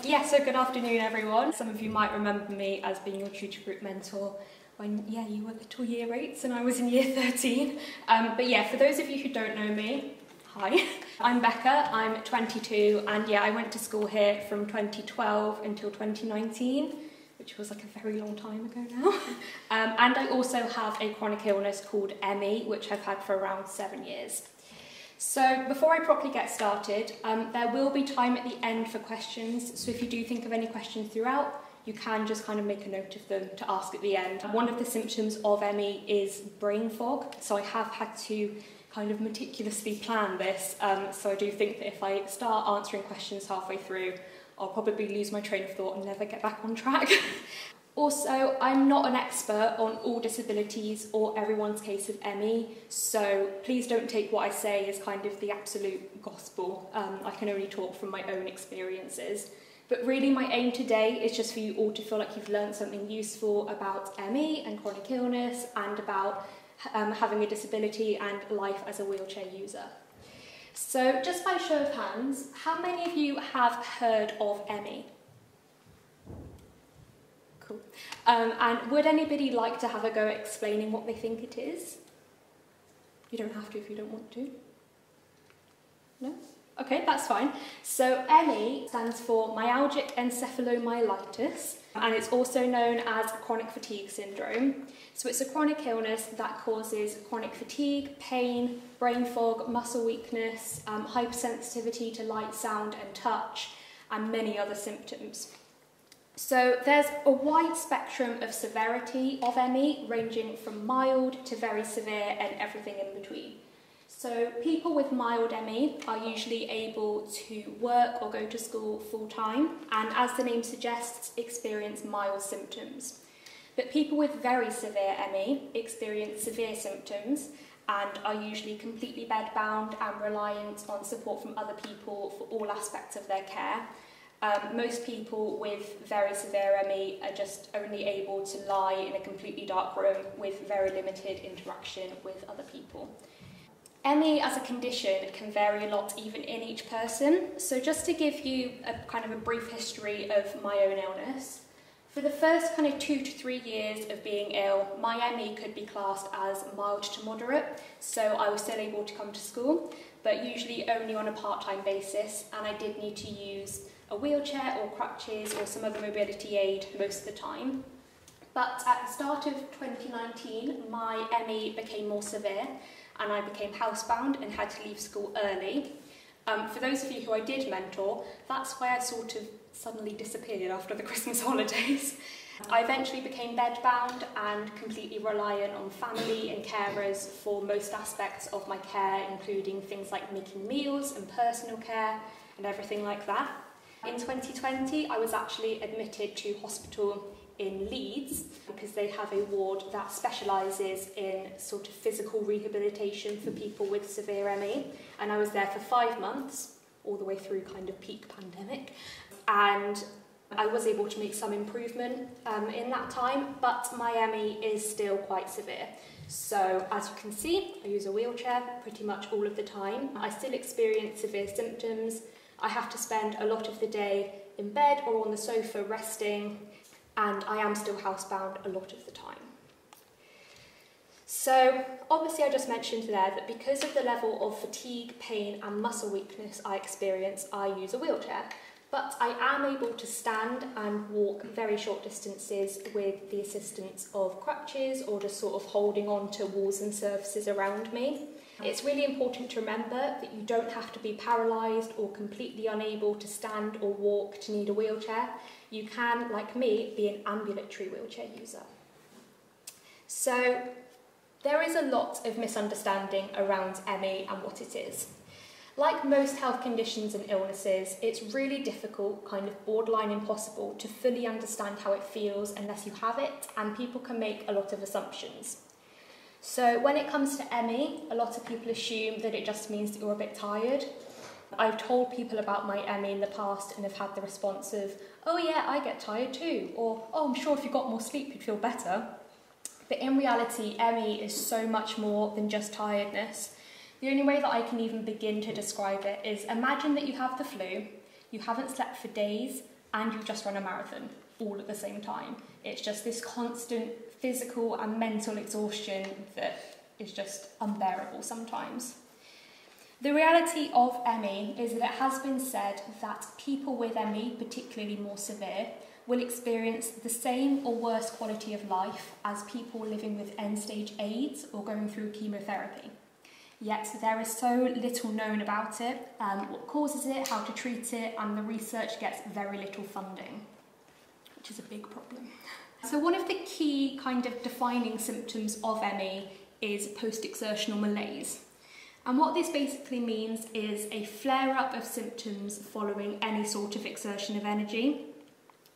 So good afternoon everyone. Some of you might remember me as being your tutor group mentor when you were little year 8s and I was in year 13. But for those of you who don't know me, hi. I'm Becca, I'm 22 and I went to school here from 2012 until 2019, which was like a very long time ago now. And I also have a chronic illness called PSHE, which I've had for around 7 years. So before I properly get started, there will be time at the end for questions. So if you do think of any questions throughout, you can just kind of make a note of them to ask at the end. One of the symptoms of PSHE is brain fog. So I have had to kind of meticulously plan this. So I do think that if I start answering questions halfway through, I'll probably lose my train of thought and never get back on track. Also, I'm not an expert on all disabilities or everyone's case of PSHE, so please don't take what I say as kind of the absolute gospel. I can only talk from my own experiences. But really my aim today is just for you all to feel like you've learned something useful about PSHE and chronic illness and about having a disability and life as a wheelchair user. So just by show of hands, how many of you have heard of PSHE? Cool. And would anybody like to have a go at explaining what they think it is? You don't have to if you don't want to. No? Okay, that's fine. So PSHE stands for myalgic encephalomyelitis, and it's also known as chronic fatigue syndrome. So it's a chronic illness that causes chronic fatigue, pain, brain fog, muscle weakness, hypersensitivity to light, sound and touch, and many other symptoms. So there's a wide spectrum of severity of PSHE, ranging from mild to very severe and everything in between. So people with mild PSHE are usually able to work or go to school full-time and, as the name suggests, experience mild symptoms. But people with very severe PSHE experience severe symptoms and are usually completely bedbound and reliant on support from other people for all aspects of their care. Most people with very severe PSHE are just only able to lie in a completely dark room with very limited interaction with other people. PSHE as a condition can vary a lot even in each person. So just to give you a kind of a brief history of my own illness, for the first kind of 2 to 3 years of being ill, my PSHE could be classed as mild to moderate, so I was still able to come to school, but usually only on a part-time basis, and I did need to use a wheelchair or crutches or some other mobility aid most of the time. But at the start of 2019, my PSHE became more severe and I became housebound and had to leave school early. For those of you who I did mentor, that's why I sort of suddenly disappeared after the Christmas holidays. I eventually became bedbound and completely reliant on family and carers for most aspects of my care, including things like making meals and personal care and everything like that. In 2020, I was actually admitted to hospital in Leeds because they have a ward that specialises in sort of physical rehabilitation for people with severe PSHE, and I was there for 5 months, all the way through kind of peak pandemic, and I was able to make some improvement in that time, but my PSHE is still quite severe. So as you can see, I use a wheelchair pretty much all of the time. I still experience severe symptoms. I have to spend a lot of the day in bed or on the sofa resting, and I am still housebound a lot of the time. So obviously I just mentioned there that because of the level of fatigue, pain and muscle weakness I experience, I use a wheelchair. But I am able to stand and walk very short distances with the assistance of crutches or just sort of holding on to walls and surfaces around me. It's really important to remember that you don't have to be paralysed or completely unable to stand or walk to need a wheelchair. You can, like me, be an ambulatory wheelchair user. So there is a lot of misunderstanding around PSHE and what it is. Like most health conditions and illnesses, it's really difficult, kind of borderline impossible, to fully understand how it feels unless you have it, and people can make a lot of assumptions. So when it comes to PSHE, a lot of people assume that it just means that you're a bit tired. I've told people about my PSHE in the past and have had the response of, oh yeah, I get tired too, or oh, I'm sure if you got more sleep you'd feel better. But in reality, PSHE is so much more than just tiredness. The only way that I can even begin to describe it is imagine that you have the flu, you haven't slept for days, and you've just run a marathon all at the same time. It's just this constant physical and mental exhaustion that is just unbearable sometimes. The reality of ME is that it has been said that people with ME, particularly more severe, will experience the same or worse quality of life as people living with end-stage AIDS or going through chemotherapy. Yet there is so little known about it, what causes it, how to treat it, and the research gets very little funding, which is a big problem. So one of the key kind of defining symptoms of ME is post-exertional malaise. And what this basically means is a flare-up of symptoms following any sort of exertion of energy.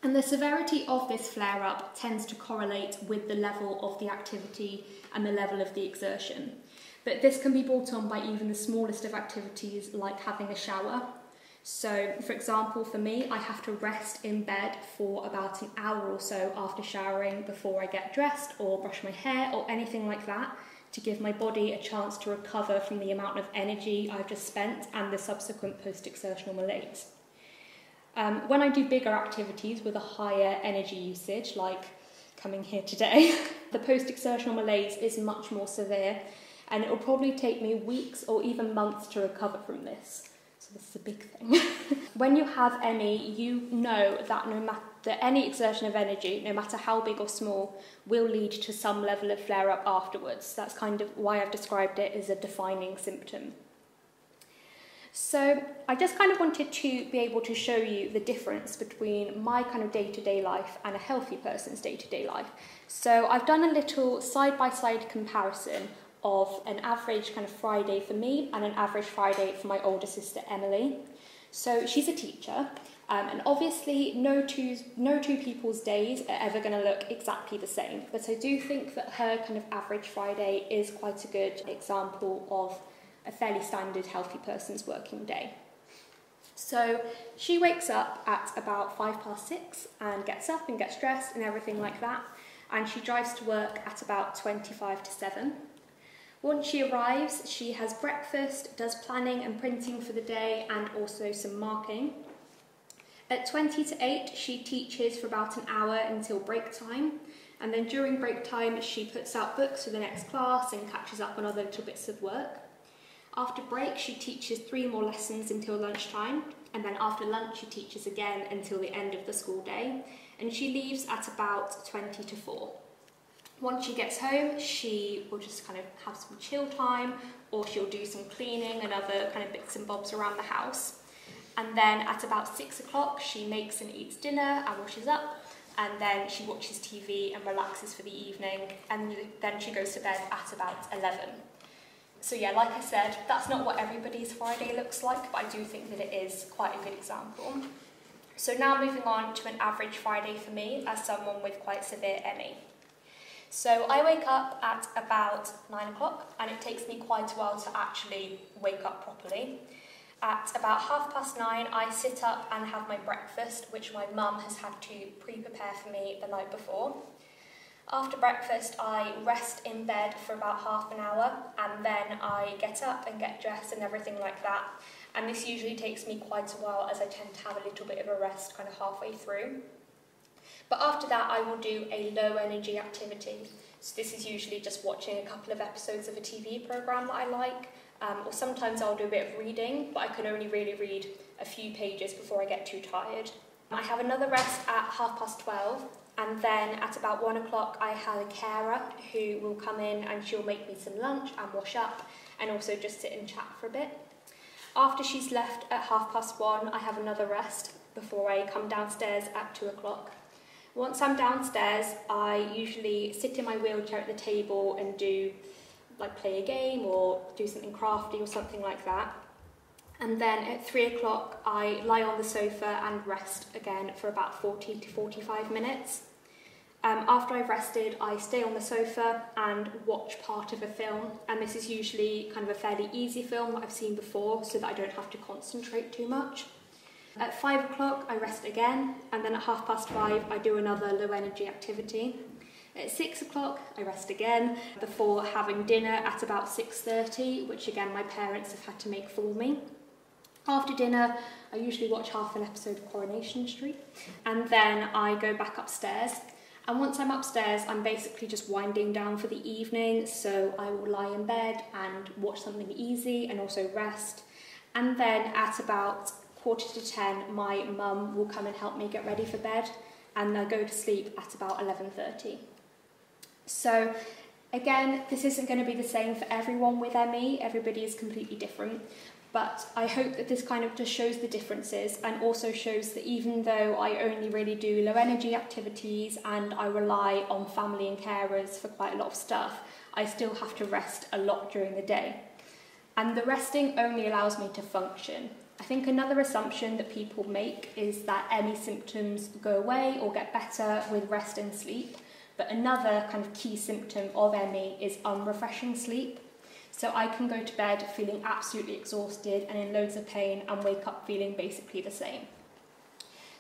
And the severity of this flare-up tends to correlate with the level of the activity and the level of the exertion. But this can be brought on by even the smallest of activities, like having a shower. So, for example, for me, I have to rest in bed for about an hour or so after showering before I get dressed or brush my hair or anything like that, to give my body a chance to recover from the amount of energy I've just spent and the subsequent post-exertional malaise. When I do bigger activities with a higher energy usage, like coming here today, the post-exertional malaise is much more severe, and it will probably take me weeks or even months to recover from this. So this is a big thing. When you have ME, you know that any exertion of energy, no matter how big or small, will lead to some level of flare-up afterwards. That's kind of why I've described it as a defining symptom. So I just kind of wanted to be able to show you the difference between my kind of day-to-day life and a healthy person's day-to-day life. So I've done a little side-by-side comparison of an average kind of Friday for me and an average Friday for my older sister Emily. So she's a teacher, and obviously no two people's days are ever going to look exactly the same, but I do think that her kind of average Friday is quite a good example of a fairly standard healthy person's working day. So she wakes up at about 6:05 and gets up and gets dressed and everything like that, and she drives to work at about 7:25. Once she arrives, she has breakfast, does planning and printing for the day, and also some marking. At 7:20 she teaches for about an hour until break time, and then during break time she puts out books for the next class and catches up on other little bits of work. After break she teaches 3 more lessons until lunchtime, and then after lunch she teaches again until the end of the school day, and she leaves at about 4:20. Once she gets home, she will just kind of have some chill time, or she'll do some cleaning and other kind of bits and bobs around the house. And then at about 6 o'clock, she makes and eats dinner and washes up, and then she watches TV and relaxes for the evening, and then she goes to bed at about 11. So yeah, like I said, that's not what everybody's Friday looks like, but I do think that it is quite a good example. So now moving on to an average Friday for me as someone with quite severe ME. So I wake up at about 9 o'clock, and it takes me quite a while to actually wake up properly. At about 9:30, I sit up and have my breakfast, which my mum has had to pre-prepare for me the night before. After breakfast, I rest in bed for about half an hour, and then I get up and get dressed and everything like that. And this usually takes me quite a while, as I tend to have a little bit of a rest kind of halfway through. But after that, I will do a low energy activity. So this is usually just watching a couple of episodes of a TV programme that I like, or sometimes I'll do a bit of reading, but I can only really read a few pages before I get too tired. I have another rest at 12:30, and then at about 1 o'clock I have a carer who will come in and she'll make me some lunch and wash up, and also just sit and chat for a bit. After she's left at 1:30, I have another rest before I come downstairs at 2 o'clock. Once I'm downstairs, I usually sit in my wheelchair at the table and play a game or do something crafty or something like that. And then at 3 o'clock, I lie on the sofa and rest again for about 40 to 45 minutes. After I've rested, I stay on the sofa and watch part of a film, and this is usually kind of a fairly easy film that I've seen before, so that I don't have to concentrate too much. At 5 o'clock, I rest again, and then at 5:30, I do another low energy activity. At 6 o'clock, I rest again before having dinner at about 6:30, which again my parents have had to make for me. After dinner, I usually watch half an episode of Coronation Street, and then I go back upstairs. And once I'm upstairs, I'm basically just winding down for the evening, so I will lie in bed and watch something easy and also rest. And then at about 9:45, my mum will come and help me get ready for bed, and I go to sleep at about 11:30. So again, this isn't going to be the same for everyone with ME, everybody is completely different, but I hope that this kind of just shows the differences and also shows that even though I only really do low energy activities and I rely on family and carers for quite a lot of stuff, I still have to rest a lot during the day. And the resting only allows me to function. I think another assumption that people make is that ME symptoms go away or get better with rest and sleep, but another kind of key symptom of ME is unrefreshing sleep. So I can go to bed feeling absolutely exhausted and in loads of pain and wake up feeling basically the same.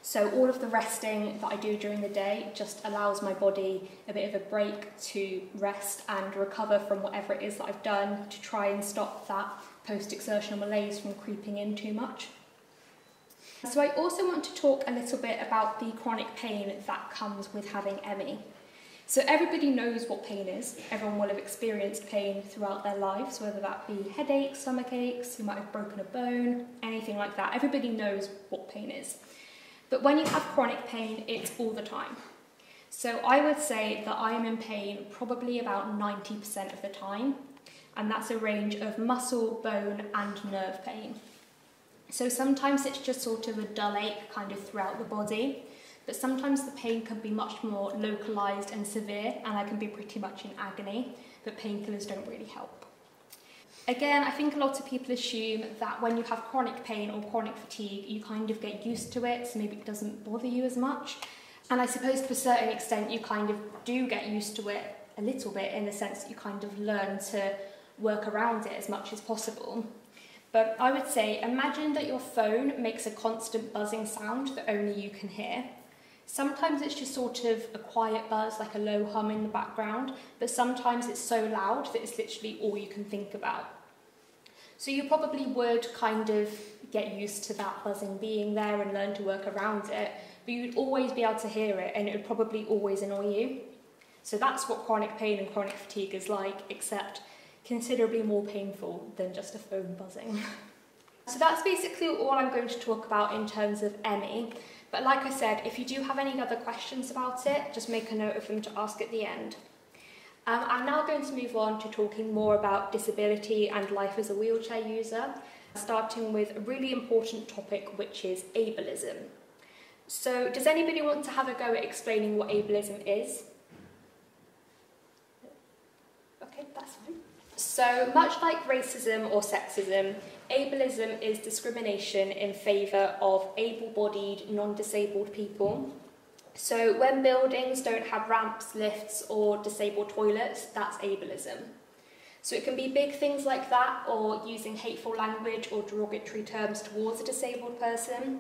So all of the resting that I do during the day just allows my body a bit of a break to rest and recover from whatever it is that I've done to try and stop that post-exertional malaise from creeping in too much. So I also want to talk a little bit about the chronic pain that comes with having ME. So everybody knows what pain is. Everyone will have experienced pain throughout their lives, whether that be headaches, stomach aches, you might have broken a bone, anything like that. Everybody knows what pain is. But when you have chronic pain, it's all the time. So I would say that I am in pain probably about 90% of the time, and that's a range of muscle, bone and nerve pain. So sometimes it's just sort of a dull ache kind of throughout the body, but sometimes the pain can be much more localised and severe, and I can be pretty much in agony, but painkillers don't really help. Again, I think a lot of people assume that when you have chronic pain or chronic fatigue, you kind of get used to it, so maybe it doesn't bother you as much. And I suppose to a certain extent you kind of do get used to it a little bit, in the sense that you kind of learn to work around it as much as possible. But I would say, imagine that your phone makes a constant buzzing sound that only you can hear. Sometimes it's just sort of a quiet buzz, like a low hum in the background, but sometimes it's so loud that it's literally all you can think about. So you probably would kind of get used to that buzzing being there and learn to work around it, but you'd always be able to hear it and it would probably always annoy you. So that's what chronic pain and chronic fatigue is like, except considerably more painful than just a phone buzzing. So that's basically all I'm going to talk about in terms of ME. But like I said, if you do have any other questions about it, just make a note of them to ask at the end. I'm now going to move on to talking more about disability and life as a wheelchair user, starting with a really important topic, which is ableism. So does anybody want to have a go at explaining what ableism is? Okay, that's fine. So much like racism or sexism, ableism is discrimination in favour of able-bodied, non-disabled people. So when buildings don't have ramps, lifts or disabled toilets, that's ableism. So it can be big things like that, or using hateful language or derogatory terms towards a disabled person,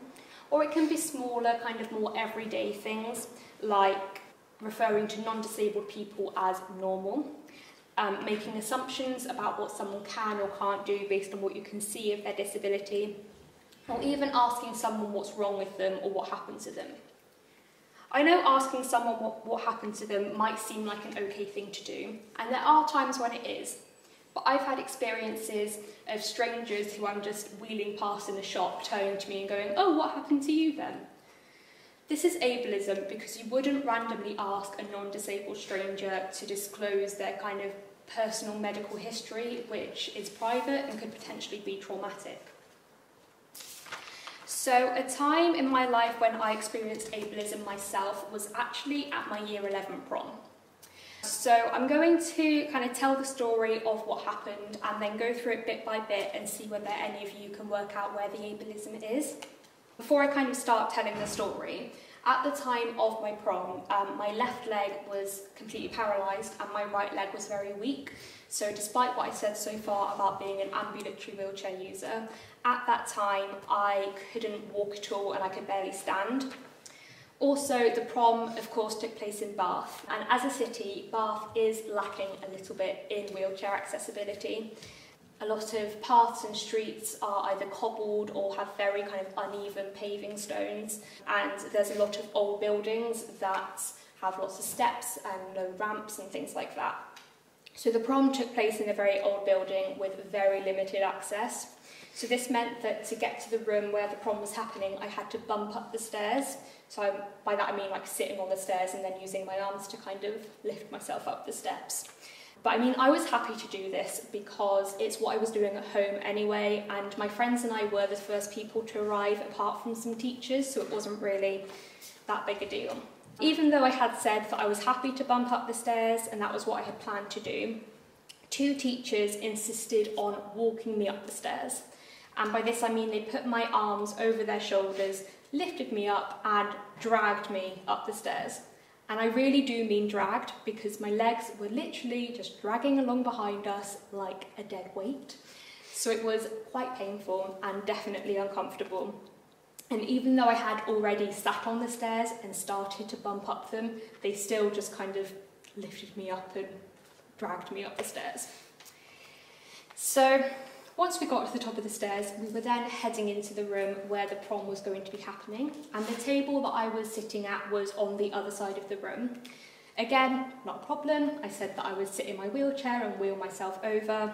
or it can be smaller, kind of more everyday things, like referring to non-disabled people as normal, making assumptions about what someone can or can't do based on what you can see of their disability, or even asking someone what's wrong with them or what happened to them. I know asking someone what happened to them might seem like an okay thing to do, and there are times when it is, but I've had experiences of strangers who I'm just wheeling past in the shop turning to me and going, "Oh, what happened to you then?" This is ableism because you wouldn't randomly ask a non-disabled stranger to disclose their kind of personal medical history, which is private and could potentially be traumatic. So a time in my life when I experienced ableism myself was actually at my year 11 prom. So I'm going to kind of tell the story of what happened and then go through it bit by bit and see whether any of you can work out where the ableism is. Before I kind of start telling the story, at the time of my prom, my left leg was completely paralysed and my right leg was very weak. So despite what I said so far about being an ambulatory wheelchair user, at that time I couldn't walk at all and I could barely stand. Also, the prom, of course, took place in Bath, and as a city, Bath is lacking a little bit in wheelchair accessibility. A lot of paths and streets are either cobbled or have very kind of uneven paving stones, and there's a lot of old buildings that have lots of steps and no ramps and things like that. So the prom took place in a very old building with very limited access. So this meant that to get to the room where the prom was happening, I had to bump up the stairs. So by that I mean like sitting on the stairs and then using my arms to kind of lift myself up the steps. But I mean, I was happy to do this because it's what I was doing at home anyway, and my friends and I were the first people to arrive apart from some teachers, so it wasn't really that big a deal. Even though I had said that I was happy to bump up the stairs and that was what I had planned to do, 2 teachers insisted on walking me up the stairs. And by this I mean they put my arms over their shoulders, lifted me up and dragged me up the stairs. And I really do mean dragged, because my legs were literally just dragging along behind us like a dead weight. So it was quite painful and definitely uncomfortable. And even though I had already sat on the stairs and started to bump up them, they still just kind of lifted me up and dragged me up the stairs. So once we got to the top of the stairs, we were then heading into the room where the prom was going to be happening, and the table that I was sitting at was on the other side of the room. Again, not a problem. I said that I would sit in my wheelchair and wheel myself over,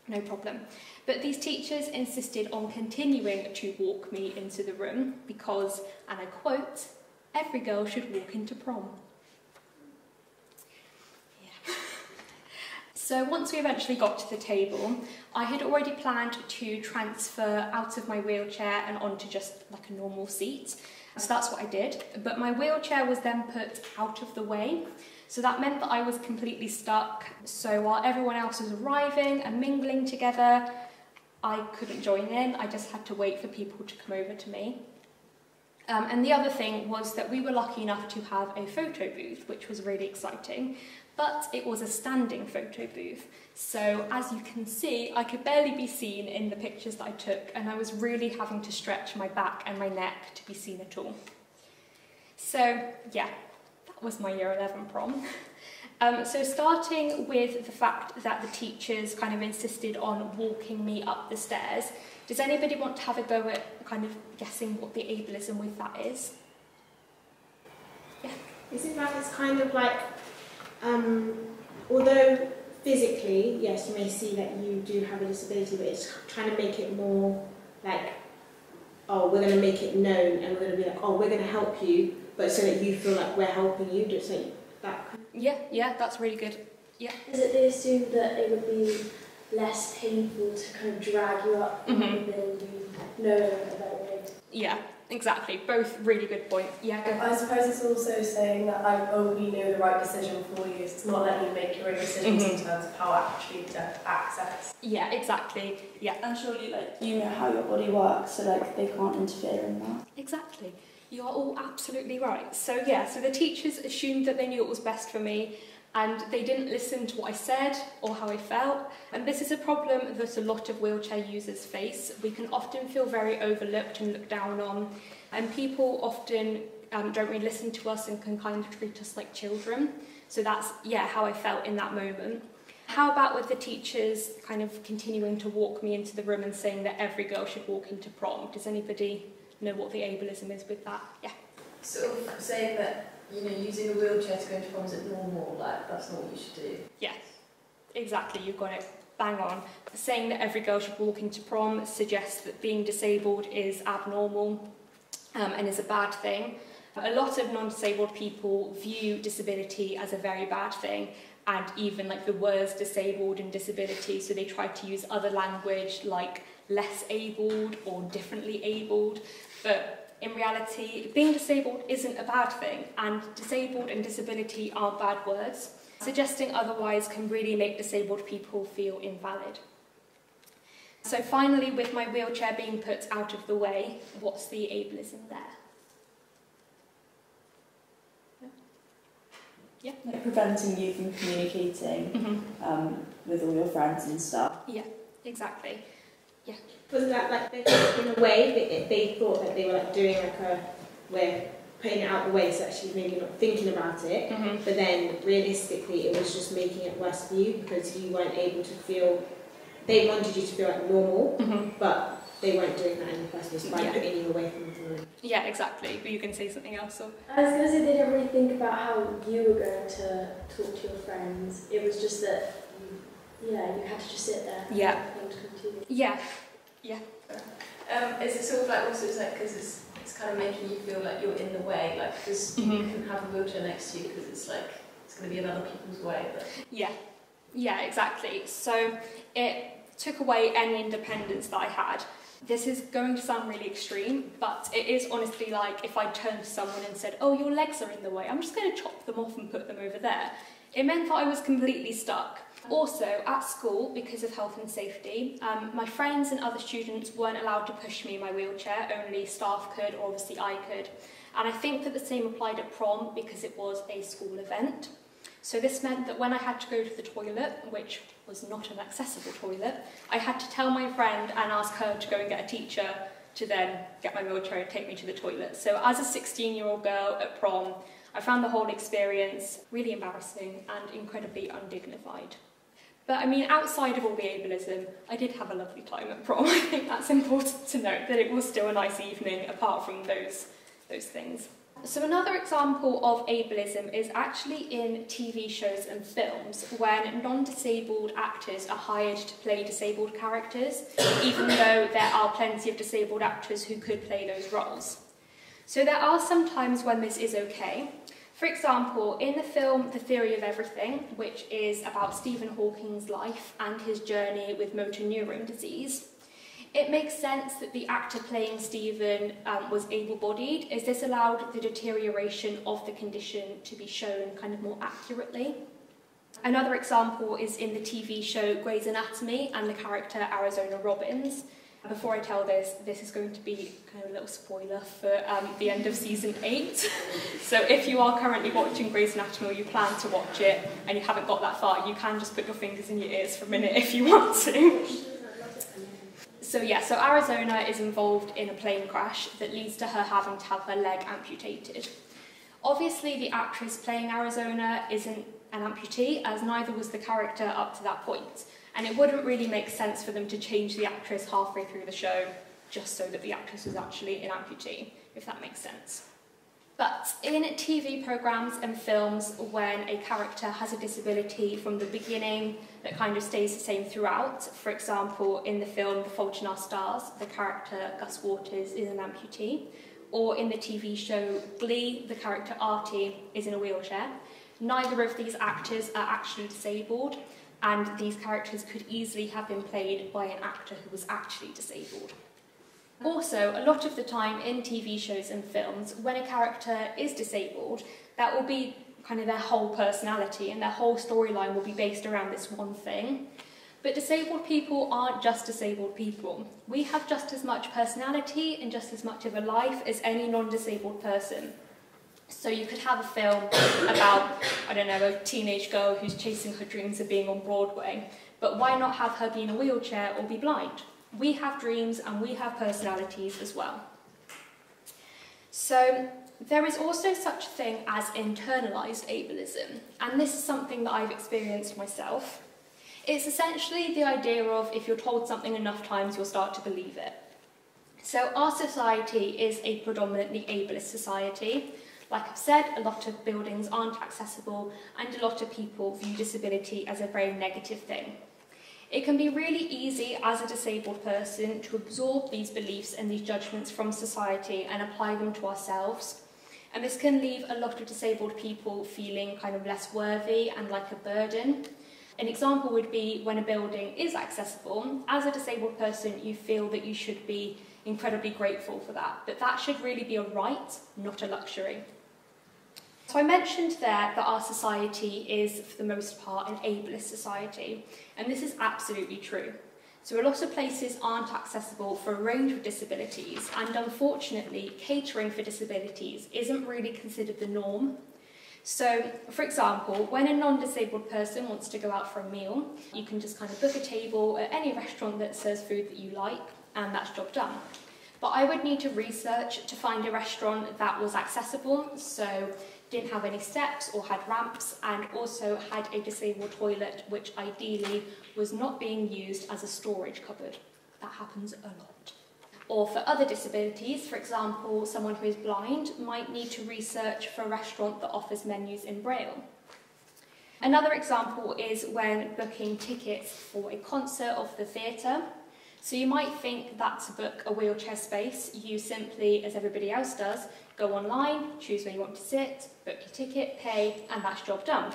no problem. But these teachers insisted on continuing to walk me into the room because, and I quote, "Every girl should walk into prom." So once we eventually got to the table, I had already planned to transfer out of my wheelchair and onto just like a normal seat. So that's what I did. But my wheelchair was then put out of the way. So that meant that I was completely stuck. So while everyone else was arriving and mingling together, I couldn't join in. I just had to wait for people to come over to me. And the other thing was that we were lucky enough to have a photo booth, which was really exciting. But it was a standing photo booth. So as you can see, I could barely be seen in the pictures that I took, and I was really having to stretch my back and my neck to be seen at all. So yeah, that was my year 11 prom. So starting with the fact that the teachers kind of insisted on walking me up the stairs, does anybody want to have a go at kind of guessing what the ableism with that is? Yeah. Is it that it's kind of like, although physically, yes, you may see that you do have a disability, but it's trying to make it more like, oh, we're going to make it known, and we're going to be like, oh, we're going to help you, but so that you feel like we're helping you, just like that kind of... Yeah, that's really good. Yeah. Is it they assumed that it would be less painful to kind of drag you up than you know about it? Yeah, exactly. Both really good points. Yeah, go. I suppose it's also saying that I only know the right decision for you. It's not letting you make your own decisions in terms of how actually to access. Yeah, exactly. Yeah. And surely, like, you know how your body works, so like they can't interfere in that. Exactly. You are all absolutely right. So yeah, so the teachers assumed that they knew what was best for me, and they didn't listen to what I said or how I felt. And this is a problem that a lot of wheelchair users face. We can often feel very overlooked and looked down on, and people often don't really listen to us and can kind of treat us like children. So that's, yeah, how I felt in that moment. How about with the teachers kind of continuing to walk me into the room and saying that every girl should walk into prom? Does anybody know what the ableism is with that? Yeah. Sort of saying that, you know, using a wheelchair to go into prom is normal, like, that's not what you should do. Yes, exactly, you've got it bang on. Saying that every girl should walk into prom suggests that being disabled is abnormal and is a bad thing. A lot of non-disabled people view disability as a very bad thing, and even like the words disabled and disability, so they try to use other language like less abled or differently abled, but in reality, being disabled isn't a bad thing, and disabled and disability aren't bad words. Suggesting otherwise can really make disabled people feel invalid. So finally, with my wheelchair being put out of the way, what's the ableism there? Yeah. Like preventing you from communicating with all your friends and stuff. Yeah, exactly. Yeah. Wasn't that like, in a way, they thought that they were like doing like a, we're putting it out the way, so actually maybe not thinking about it, but then realistically it was just making it worse for you because you weren't able to feel they wanted you to feel like normal, Mm-hmm. but they weren't doing that in the first place by Yeah. putting you away from the room. Yeah, exactly. But you can say something else. Or... I was going to say they didn't really think about how you were going to talk to your friends. It was just that you had to just sit there. Yeah. And things come to you. Yeah. Is it sort of like also like because it's kind of making you feel like you're in the way, like because you couldn't have a wheelchair next to you because it's like it's going to be in other people's way. But Yeah, exactly. So it took away any independence that I had. This is going to sound really extreme, but it is honestly like if I turned to someone and said, oh, your legs are in the way, I'm just going to chop them off and put them over there. It meant that I was completely stuck. Also, at school, because of health and safety, my friends and other students weren't allowed to push me in my wheelchair, only staff could, or obviously I could. And I think that the same applied at prom because it was a school event. So this meant that when I had to go to the toilet, which was not an accessible toilet, I had to tell my friend and ask her to go and get a teacher to then get my wheelchair and take me to the toilet. So as a 16-year-old girl at prom, I found the whole experience really embarrassing and incredibly undignified. But I mean, outside of all the ableism, I did have a lovely time at prom. I think that's important to note, that it was still a nice evening apart from those things. So another example of ableism is actually in TV shows and films when non-disabled actors are hired to play disabled characters, even though there are plenty of disabled actors who could play those roles. So there are some times when this is okay. For example, in the film The Theory of Everything, which is about Stephen Hawking's life and his journey with motor neuron disease, it makes sense that the actor playing Stephen was able-bodied, as this allowed the deterioration of the condition to be shown kind of more accurately. Another example is in the TV show Grey's Anatomy and the character Arizona Robbins. Before I tell this is going to be kind of a little spoiler for the end of season 8. So if you are currently watching Grey's Anatomy or you plan to watch it and you haven't got that far, you can just put your fingers in your ears for a minute if you want to. So Arizona is involved in a plane crash that leads to her having to have her leg amputated. Obviously, the actress playing Arizona isn't an amputee, as neither was the character up to that point. And it wouldn't really make sense for them to change the actress halfway through the show just so that the actress was actually an amputee, if that makes sense. But in TV programmes and films, when a character has a disability from the beginning that kind of stays the same throughout, for example, in the film The Fault in Our Stars, the character Gus Waters is an amputee, or in the TV show Glee, the character Artie is in a wheelchair, neither of these actors are actually disabled, and these characters could easily have been played by an actor who was actually disabled. Also, a lot of the time in TV shows and films, when a character is disabled, that will be kind of their whole personality and their whole storyline will be based around this one thing. But disabled people aren't just disabled people. We have just as much personality and just as much of a life as any non-disabled person. So you could have a film about, I don't know, a teenage girl who's chasing her dreams of being on Broadway, but why not have her be in a wheelchair or be blind? We have dreams and we have personalities as well. So there is also such a thing as internalised ableism, and this is something that I've experienced myself. It's essentially the idea of if you're told something enough times, you'll start to believe it. So our society is a predominantly ableist society. Like I've said, a lot of buildings aren't accessible and a lot of people view disability as a very negative thing. It can be really easy as a disabled person to absorb these beliefs and these judgments from society and apply them to ourselves. And this can leave a lot of disabled people feeling kind of less worthy and like a burden. An example would be when a building is accessible. As a disabled person, you feel that you should be incredibly grateful for that, but that should really be a right, not a luxury. So I mentioned there that our society is, for the most part, an ableist society, and this is absolutely true. So a lot of places aren't accessible for a range of disabilities, and unfortunately, catering for disabilities isn't really considered the norm. So, for example, when a non-disabled person wants to go out for a meal, you can just kind of book a table at any restaurant that serves food that you like, and that's job done. But I would need to research to find a restaurant that was accessible, so didn't have any steps or had ramps, and also had a disabled toilet which ideally was not being used as a storage cupboard. That happens a lot. Or for other disabilities, for example, someone who is blind might need to research for a restaurant that offers menus in Braille. Another example is when booking tickets for a concert or for the theatre. So you might think that to book a wheelchair space, you simply, as everybody else does, go online, choose where you want to sit, book your ticket, pay, and that's job done.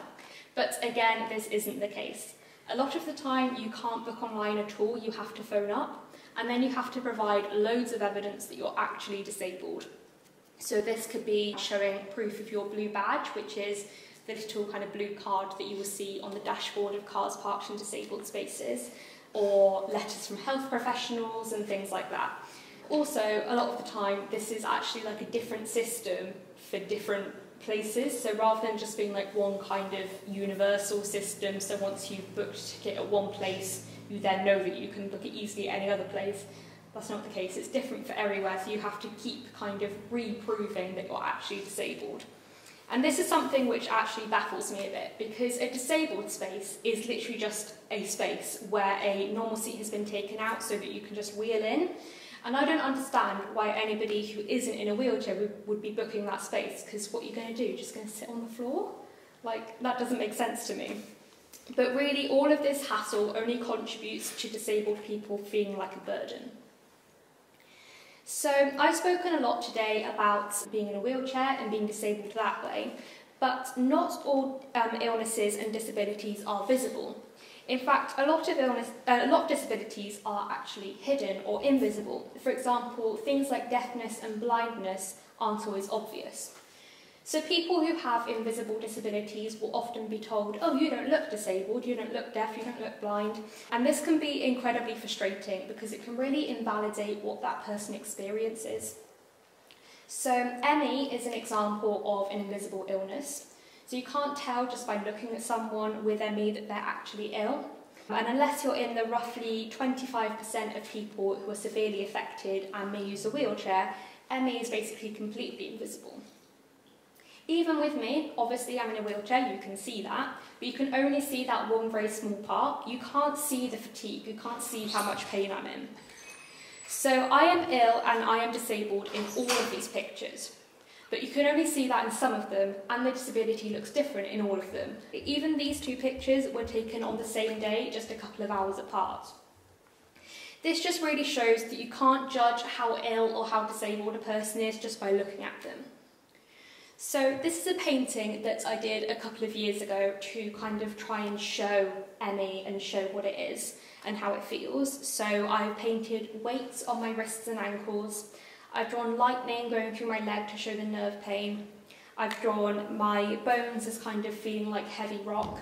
But again, this isn't the case. A lot of the time you can't book online at all, you have to phone up, and then you have to provide loads of evidence that you're actually disabled. So this could be showing proof of your blue badge, which is the little kind of blue card that you will see on the dashboard of cars parked in disabled spaces, or letters from health professionals and things like that. Also, a lot of the time, this is actually like a different system for different places, so rather than just being like one kind of universal system, so once you've booked a ticket at one place, you then know that you can book it easily at any other place. That's not the case. It's different for everywhere, so you have to keep kind of re-proving that you're actually disabled. And this is something which actually baffles me a bit, because a disabled space is literally just a space where a normal seat has been taken out so that you can just wheel in. And I don't understand why anybody who isn't in a wheelchair would be booking that space, because what are you going to do? You're just going to sit on the floor? Like, that doesn't make sense to me. But really, all of this hassle only contributes to disabled people feeling like a burden. So I've spoken a lot today about being in a wheelchair and being disabled that way, but not all illnesses and disabilities are visible. In fact, a lot of disabilities are actually hidden or invisible. For example, things like deafness and blindness aren't always obvious. So people who have invisible disabilities will often be told, oh, you don't look disabled, you don't look deaf, you don't look blind. And this can be incredibly frustrating because it can really invalidate what that person experiences. So ME is an example of an invisible illness. So you can't tell just by looking at someone with ME that they're actually ill. And unless you're in the roughly 25% of people who are severely affected and may use a wheelchair, ME is basically completely invisible. Even with me, obviously I'm in a wheelchair, you can see that, but you can only see that one very small part. You can't see the fatigue, you can't see how much pain I'm in. So I am ill and I am disabled in all of these pictures, but you can only see that in some of them, and the disability looks different in all of them. Even these two pictures were taken on the same day, just a couple of hours apart. This just really shows that you can't judge how ill or how disabled a person is just by looking at them. So this is a painting that I did a couple of years ago to kind of try and show ME and show what it is and how it feels. So I've painted weights on my wrists and ankles. I've drawn lightning going through my leg to show the nerve pain. I've drawn my bones as kind of feeling like heavy rock.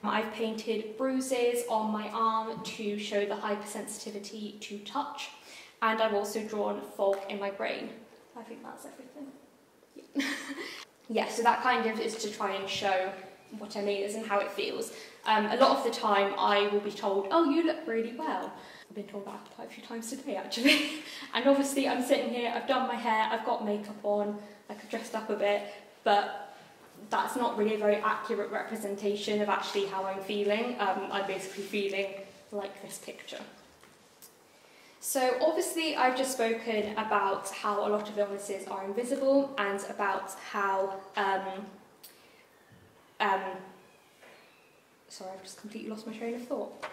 I've painted bruises on my arm to show the hypersensitivity to touch. And I've also drawn fog in my brain. I think that's everything. Yeah, so that kind of is to try and show what ME is and how it feels. A lot of the time I will be told, oh, you look really well. I've been told that quite a few times today, actually. And obviously I'm sitting here, I've done my hair, I've got makeup on, like I've dressed up a bit, but that's not really a very accurate representation of actually how I'm feeling. I'm basically feeling like this picture. So obviously I've just spoken about how a lot of illnesses are invisible and about how, sorry, I've just completely lost my train of thought.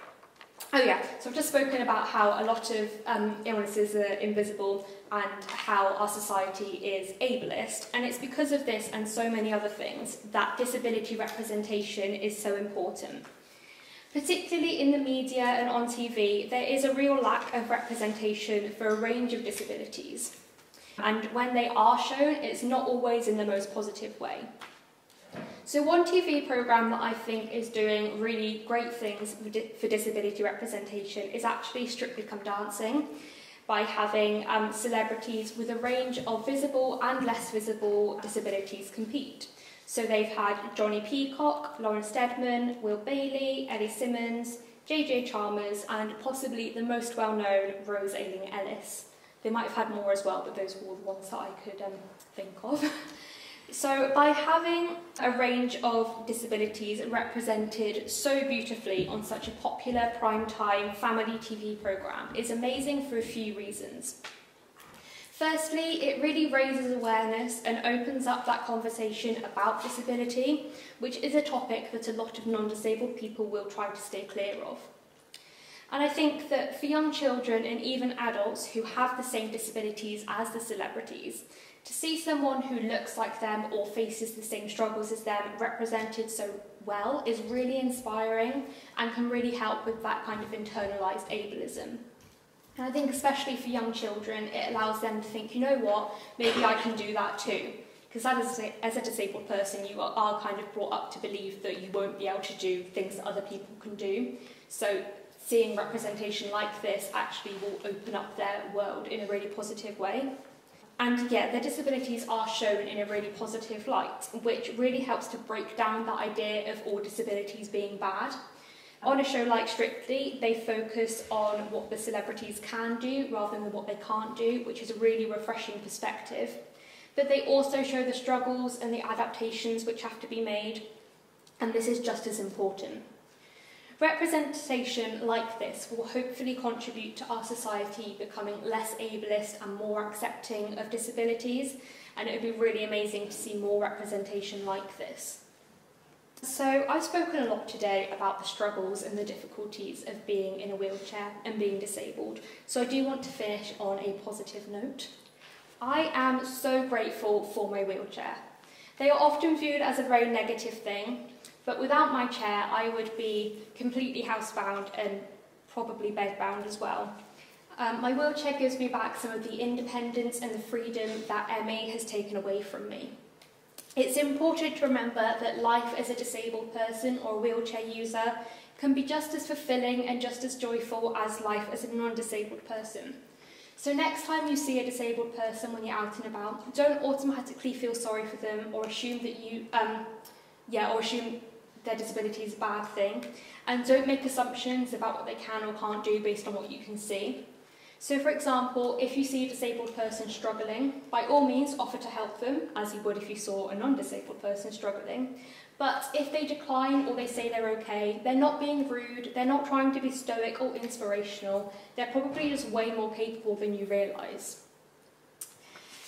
Oh yeah, so I've just spoken about how a lot of illnesses are invisible and how our society is ableist, and it's because of this and so many other things that disability representation is so important. Particularly in the media and on TV, there is a real lack of representation for a range of disabilities. And when they are shown, it's not always in the most positive way. So one TV programme that I think is doing really great things for disability representation is actually Strictly Come Dancing, by having celebrities with a range of visible and less visible disabilities compete. So they've had Johnny Peacock, Lauren Steadman, Will Bailey, Ellie Simmons, JJ Chalmers, and possibly the most well-known Rose Ayling-Ellis. They might have had more as well, but those were all the ones that I could think of. So by having a range of disabilities represented so beautifully on such a popular primetime family TV programme is amazing for a few reasons. Firstly, it really raises awareness and opens up that conversation about disability, which is a topic that a lot of non-disabled people will try to stay clear of. And I think that for young children and even adults who have the same disabilities as the celebrities, to see someone who looks like them or faces the same struggles as them represented so well is really inspiring and can really help with that kind of internalised ableism. And I think especially for young children, it allows them to think, you know what, maybe I can do that too. Because as a disabled person, you are kind of brought up to believe that you won't be able to do things that other people can do. So seeing representation like this actually will open up their world in a really positive way. And yeah, their disabilities are shown in a really positive light, which really helps to break down that idea of all disabilities being bad. On a show like Strictly, they focus on what the celebrities can do rather than what they can't do, which is a really refreshing perspective. But they also show the struggles and the adaptations which have to be made, and this is just as important. Representation like this will hopefully contribute to our society becoming less ableist and more accepting of disabilities, and it would be really amazing to see more representation like this. So I've spoken a lot today about the struggles and the difficulties of being in a wheelchair and being disabled, so I do want to finish on a positive note. I am so grateful for my wheelchair. They are often viewed as a very negative thing, but without my chair, I would be completely housebound and probably bedbound as well. My wheelchair gives me back some of the independence and the freedom that ME has taken away from me. It's important to remember that life as a disabled person or a wheelchair user can be just as fulfilling and just as joyful as life as a non-disabled person. So next time you see a disabled person when you're out and about, don't automatically feel sorry for them or assume that assume their disability is a bad thing, and don't make assumptions about what they can or can't do based on what you can see. So for example, if you see a disabled person struggling, by all means offer to help them, as you would if you saw a non-disabled person struggling. But if they decline or they say they're okay, they're not being rude, they're not trying to be stoic or inspirational, they're probably just way more capable than you realise.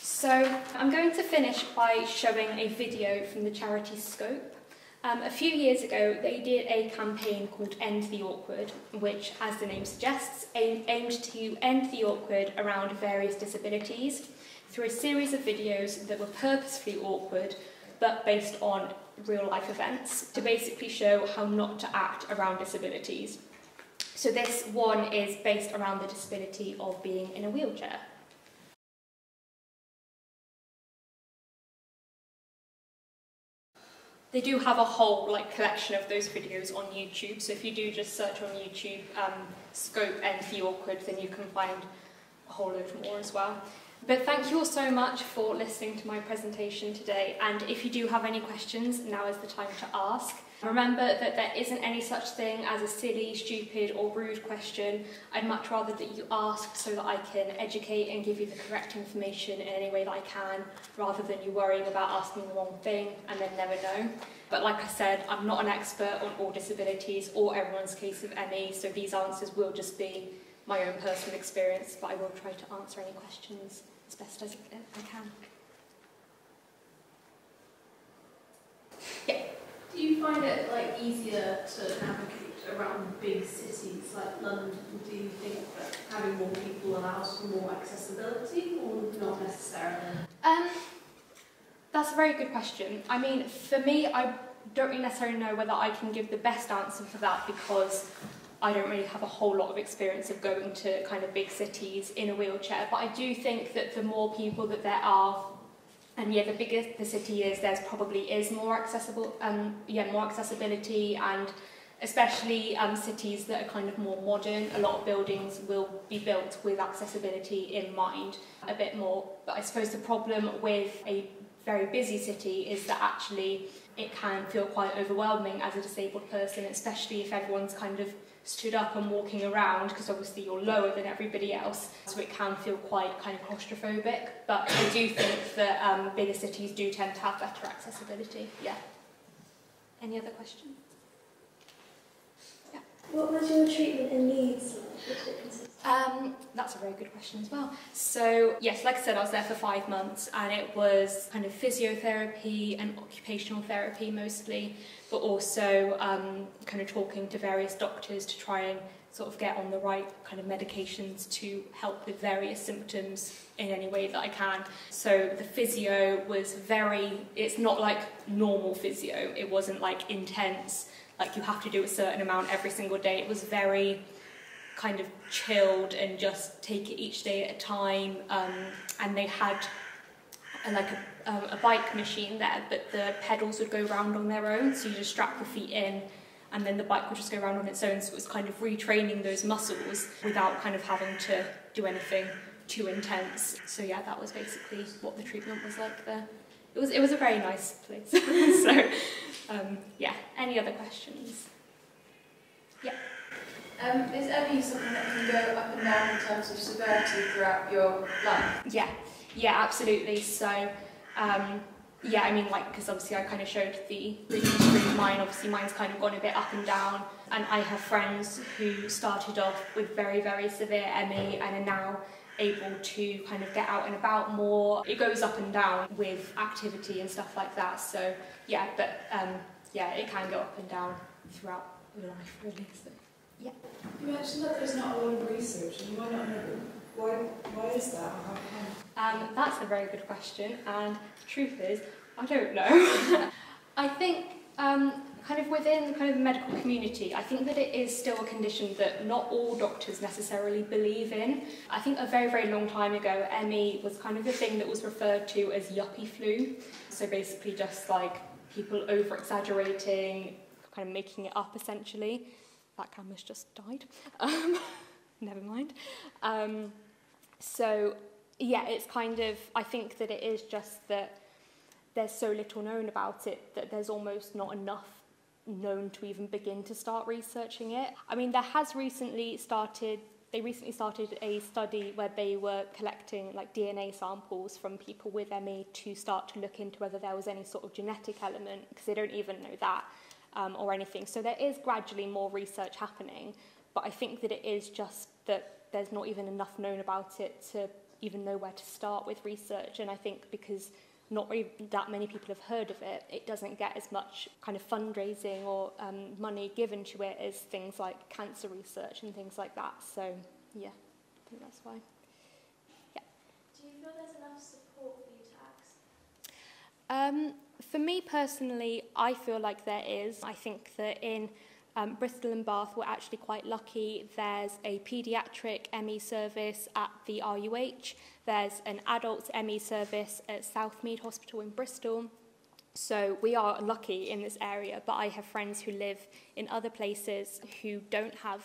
So I'm going to finish by showing a video from the charity Scope. A few years ago, they did a campaign called End the Awkward, which, as the name suggests, aimed to end the awkward around various disabilities through a series of videos that were purposefully awkward, but based on real-life events, to basically show how not to act around disabilities. So this one is based around the disability of being in a wheelchair. They do have a whole collection of those videos on YouTube, so if you do just search on YouTube Scope End the Awkward, then you can find a whole load more as well. But thank you all so much for listening to my presentation today, and if you do have any questions, now is the time to ask. Remember that there isn't any such thing as a silly, stupid or rude question. I'd much rather that you ask so that I can educate and give you the correct information in any way that I can, rather than you worrying about asking the wrong thing and then never know. But like I said, I'm not an expert on all disabilities or everyone's case of ME, so these answers will just be my own personal experience, but I will try to answer any questions as best as I can. Yeah. Do you find it easier to navigate around big cities like London? Do you think that having more people allows for more accessibility, or not necessarily? That's a very good question. I mean, for me, I don't really necessarily know whether I can give the best answer for that, because I don't really have a whole lot of experience of going to kind of big cities in a wheelchair. But I do think that the more people that there are, and yeah, the bigger the city is, there's probably is more more accessibility, and especially cities that are kind of more modern, a lot of buildings will be built with accessibility in mind a bit more. But I suppose the problem with a very busy city is that actually it can feel quite overwhelming as a disabled person, especially if everyone's kind of stood up and walking around, because obviously you're lower than everybody else, so it can feel quite kind of claustrophobic. But I do think that bigger cities do tend to have better accessibility. Yeah. Any other questions? Yeah. What was your treatment in Leeds like? What did it consist of? That's a very good question as well. So yes, like I said, I was there for 5 months, and it was kind of physiotherapy and occupational therapy mostly, but also kind of talking to various doctors to try and sort of get on the right kind of medications to help with various symptoms in any way that I can. So the physio was it's not like normal physio. It wasn't like intense, like you have to do a certain amount every single day. It was very kind of chilled and just take it each day at a time. And they had a bike machine there, but the pedals would go round on their own, so you just strap your feet in and then the bike would just go around on its own. So it was kind of retraining those muscles without kind of having to do anything too intense. So yeah, that was basically what the treatment was like there. It was a very nice place. So yeah, any other questions? Yeah. Is ME something that can go up and down in terms of severity throughout your life? Yeah, absolutely. So yeah, I mean, like, because obviously I kind of showed the history of mine. Obviously mine's kind of gone a bit up and down, and I have friends who started off with very, very severe ME and are now able to kind of get out and about more. It goes up and down with activity and stuff like that. So yeah, but yeah, it can go up and down throughout your life, really. So yeah. You mentioned that there's not a lot of research, and you might not know why is that? That's a very good question, and the truth is, I don't know. I think kind of within the kind of medical community, I think that it is still a condition that not all doctors necessarily believe in. I think a very, very long time ago, ME was kind of the thing that was referred to as yuppie flu. So basically just like people over-exaggerating, kind of making it up essentially. That camera's just died. Never mind. So yeah, it's kind of, I think that it is just that there's so little known about it that there's almost not enough known to even begin to start researching it. I mean, they recently started a study where they were collecting like DNA samples from people with ME to start to look into whether there was any sort of genetic element, because they don't even know that or anything. So there is gradually more research happening, but I think that it is just that there's not even enough known about it to even know where to start with research. And I think because not really that many people have heard of it, it doesn't get as much kind of fundraising or money given to it as things like cancer research and things like that. So yeah, I think that's why. Yeah. Do you feel there's enough support for you to access? For me personally, I feel like there is. I think that in Bristol and Bath, we're actually quite lucky. There's a paediatric ME service at the RUH. There's an adult ME service at Southmead Hospital in Bristol. So we are lucky in this area, but I have friends who live in other places who don't have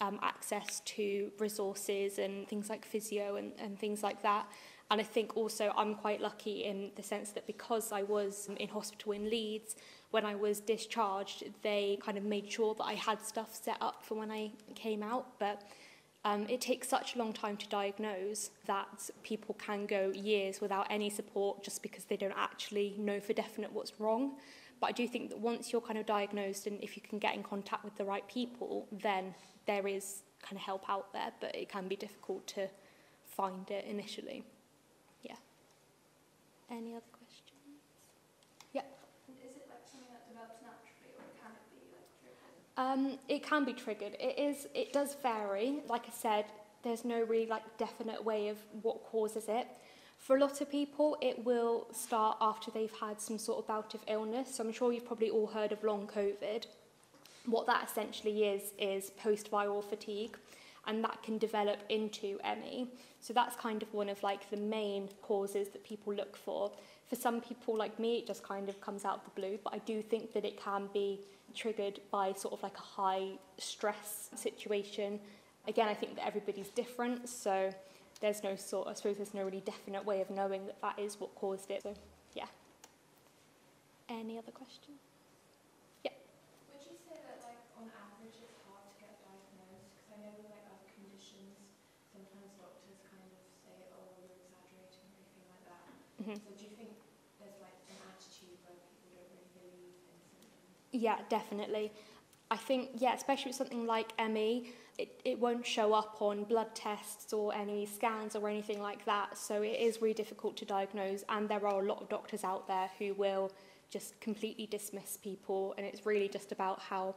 access to resources and things like physio and things like that. And I think also I'm quite lucky in the sense that because I was in hospital in Leeds, when I was discharged, they kind of made sure that I had stuff set up for when I came out. But it takes such a long time to diagnose that people can go years without any support just because they don't actually know for definite what's wrong. But I do think that once you're kind of diagnosed and if you can get in contact with the right people, then there is kind of help out there, but it can be difficult to find it initially. Yeah. Any other questions? Yeah. Is it like something that develops naturally, or can it be like triggered? It can be triggered. It does vary. Like I said, there's no really like definite way of what causes it. For a lot of people, it will start after they've had some sort of bout of illness. So I'm sure you've probably all heard of long COVID. What that essentially is post-viral fatigue, and that can develop into ME. So that's kind of one of like the main causes that people look for. For some people like me, it just kind of comes out of the blue, but I do think that it can be triggered by sort of like a high stress situation. Again, I think that everybody's different, so there's no sort, I suppose there's no really definite way of knowing that that is what caused it. So, yeah. Any other questions? Yeah. Would you say that, like, on average, it's hard to get diagnosed? Mm-hmm. So do you think there's like an attitude where people don't really believe in symptoms? Yeah, definitely. I think, yeah, especially with something like ME, it won't show up on blood tests or any scans or anything like that. So it is really difficult to diagnose, and there are a lot of doctors out there who will just completely dismiss people, and it's really just about how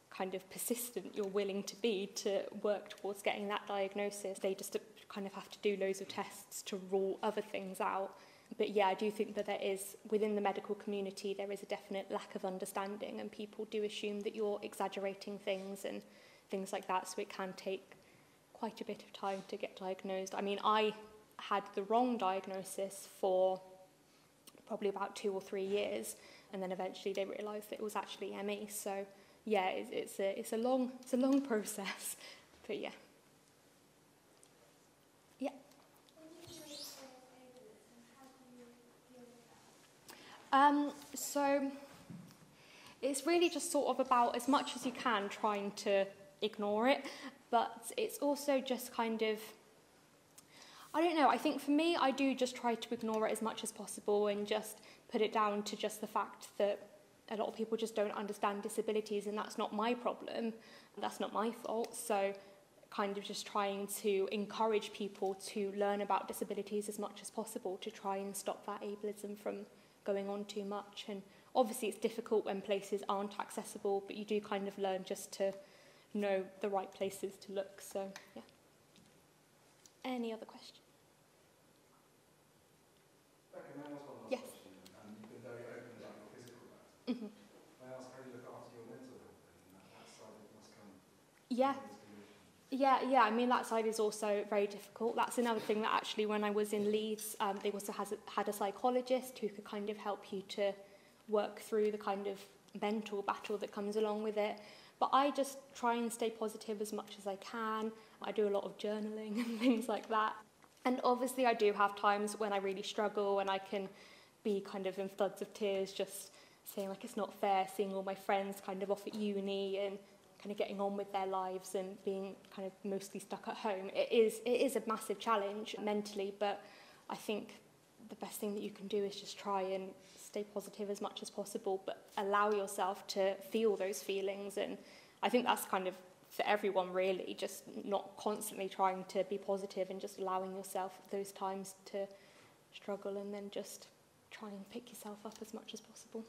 kind of persistent you're willing to be to work towards getting that diagnosis. They just kind of have to do loads of tests to rule other things out. But yeah, I do think that there is, within the medical community, there is a definite lack of understanding, and people do assume that you're exaggerating things and things like that, so it can take quite a bit of time to get diagnosed. I mean, I had the wrong diagnosis for probably about 2 or 3 years, and then eventually they realised that it was actually ME. So yeah, it's a long process, but yeah. Yeah. So it's really just sort of about, as much as you can, trying to ignore it, but it's also just kind of, I don't know, I think for me, I do just try to ignore it as much as possible and just put it down to just the fact that a lot of people just don't understand disabilities, and that's not my problem, that's not my fault. So kind of just trying to encourage people to learn about disabilities as much as possible to try and stop that ableism from going on too much. And obviously it's difficult when places aren't accessible, but you do kind of learn just to know the right places to look. So yeah. Any other questions? Becca, may I ask one last Yes. question? You've been very open about your physical health. Mm-hmm. May I ask how you look after your mental health then? That side of it must come Yeah. from this condition. Yeah, I mean, that side is also very difficult. That's another thing that actually, when I was in Leeds, they also had a psychologist who could kind of help you to work through the kind of mental battle that comes along with it. But I just try and stay positive as much as I can. I do a lot of journaling and things like that. And obviously I do have times when I really struggle, and I can be kind of in floods of tears, just saying like it's not fair, seeing all my friends kind of off at uni and kind of getting on with their lives and being kind of mostly stuck at home. It is a massive challenge mentally, but I think the best thing that you can do is just try and stay positive as much as possible, but allow yourself to feel those feelings. And I think that's kind of for everyone really, just not constantly trying to be positive and just allowing yourself those times to struggle, and then just try and pick yourself up as much as possible.